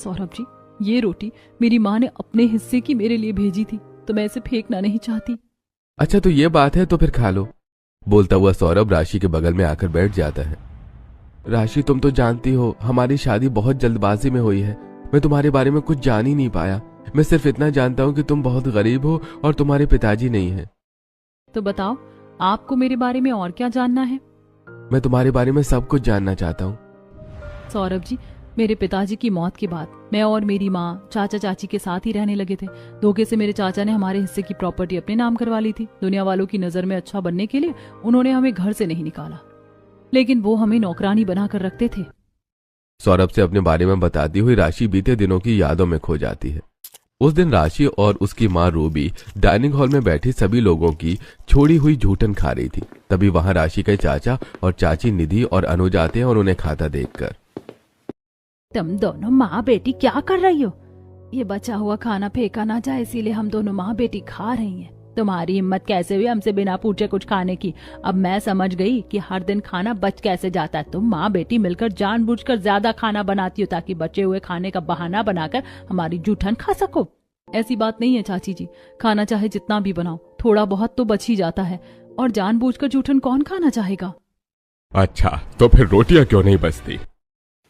सौरभ जी, ये रोटी मेरी माँ ने अपने हिस्से की मेरे लिए भेजी थी, तो मैं इसे फेंकना नहीं चाहती। अच्छा तो ये बात है, तो फिर खा लो। बोलता हुआ सौरभ राशि के बगल में आकर बैठ जाता है। राशि, तुम तो जानती हो हमारी शादी बहुत जल्दबाजी में हुई है। मैं तुम्हारे बारे में कुछ जान ही नहीं पाया। मैं सिर्फ इतना जानता हूँ कि तुम बहुत गरीब हो और तुम्हारे पिताजी नहीं हैं। तो बताओ, आपको मेरे बारे में और क्या जानना है? मैं तुम्हारे बारे में सब कुछ जानना चाहता हूँ। सौरभ जी, मेरे पिताजी की मौत के बाद मैं और मेरी माँ चाचा चाची के साथ ही रहने लगे थे। धोखे से मेरे चाचा ने हमारे हिस्से की प्रॉपर्टी अपने नाम करवा ली थी। दुनिया वालों की नजर में अच्छा बनने के लिए उन्होंने हमें घर से नहीं निकाला, लेकिन वो हमें नौकरानी बनाकर रखते थे। सौरभ से अपने बारे में बताती हुई राशि बीते दिनों की यादों में खो जाती है। उस दिन राशि और उसकी माँ रूबी डाइनिंग हॉल में बैठी सभी लोगों की छोड़ी हुई जूठन खा रही थी। तभी वहां राशि के चाचा और चाची निधि और अनुज आते हैं और उन्हें खाता देखकर, तुम दोनों माँ बेटी क्या कर रही हो? ये बचा हुआ खाना फेंका ना जाए, इसीलिए हम दोनों माँ बेटी खा रही हैं। तुम्हारी हिम्मत कैसे हुई हमसे बिना पूछे कुछ खाने की? अब मैं समझ गई कि हर दिन खाना बच कैसे जाता है। तुम माँ बेटी मिलकर जानबूझकर ज्यादा खाना बनाती हो ताकि बचे हुए खाने का बहाना बनाकर हमारी जूठन खा सको। ऐसी बात नहीं है चाची जी, खाना चाहे जितना भी बनाओ, थोड़ा बहुत तो बच ही जाता है, और जानबूझकर जूठन कौन खाना चाहेगा? अच्छा तो फिर रोटियां क्यों नहीं बचती?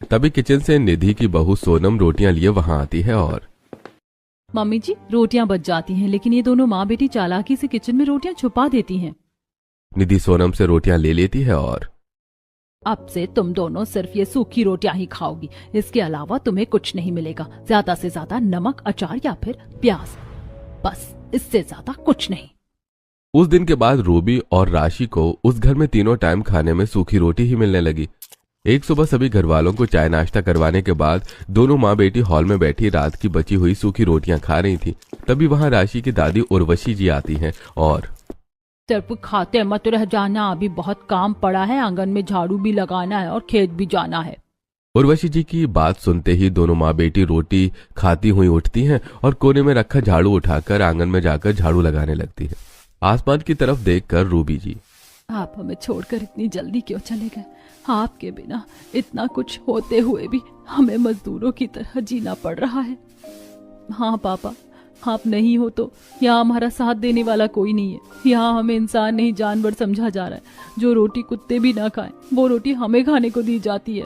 तभी किचन से निधि की बहू सोनम रोटियां लिए वहां आती है और, मम्मी जी, रोटियां बच जाती हैं, लेकिन ये दोनों माँ बेटी चालाकी से किचन में रोटियां छुपा देती हैं। निधि सोनम से रोटियां ले लेती है और, अब से तुम दोनों सिर्फ ये सूखी रोटियां ही खाओगी, इसके अलावा तुम्हें कुछ नहीं मिलेगा। ज्यादा से ज्यादा नमक, अचार या फिर प्याज, बस इससे ज्यादा कुछ नहीं। उस दिन के बाद रूबी और राशि को उस घर में तीनों टाइम खाने में सूखी रोटी ही मिलने लगी। एक सुबह सभी घर वालों को चाय नाश्ता करवाने के बाद दोनों माँ बेटी हॉल में बैठी रात की बची हुई सूखी रोटियां खा रही थी। तभी वहां राशि की दादी उर्वशी जी आती हैं और, सिर्फ खाते मत रह जाना, अभी बहुत काम पड़ा है, आंगन में झाड़ू भी लगाना है और खेत भी जाना है। उर्वशी जी की बात सुनते ही दोनों माँ बेटी रोटी खाती हुई उठती हैं और कोने में रखा झाड़ू उठाकर आंगन में जाकर झाड़ू लगाने लगती है। आसमान की तरफ देखकर रूबी जी, आप हमें छोड़कर इतनी जल्दी क्यों चले गए? आपके बिना इतना कुछ होते हुए भी हमें मजदूरों की तरह जीना पड़ रहा है। हाँ पापा, आप नहीं हो तो यहाँ हमारा साथ देने वाला कोई नहीं है। यहाँ हमें इंसान नहीं जानवर समझा जा रहा है। जो रोटी कुत्ते भी ना खाएं, वो रोटी हमें खाने को दी जाती है।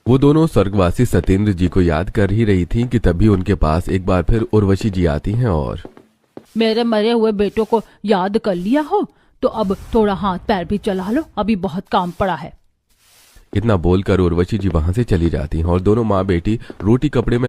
वो दोनों स्वर्गवासी सत्येंद्र जी को याद कर ही रही थी कि तभी उनके पास एक बार फिर उर्वशी जी आती हैं और, मेरे मरे हुए बेटों को याद कर लिया हो तो अब थोड़ा हाथ पैर भी चला लो, अभी बहुत काम पड़ा है। इतना बोलकर उर्वशी जी वहां से चली जाती हैं और दोनों माँ बेटी रोटी कपड़े में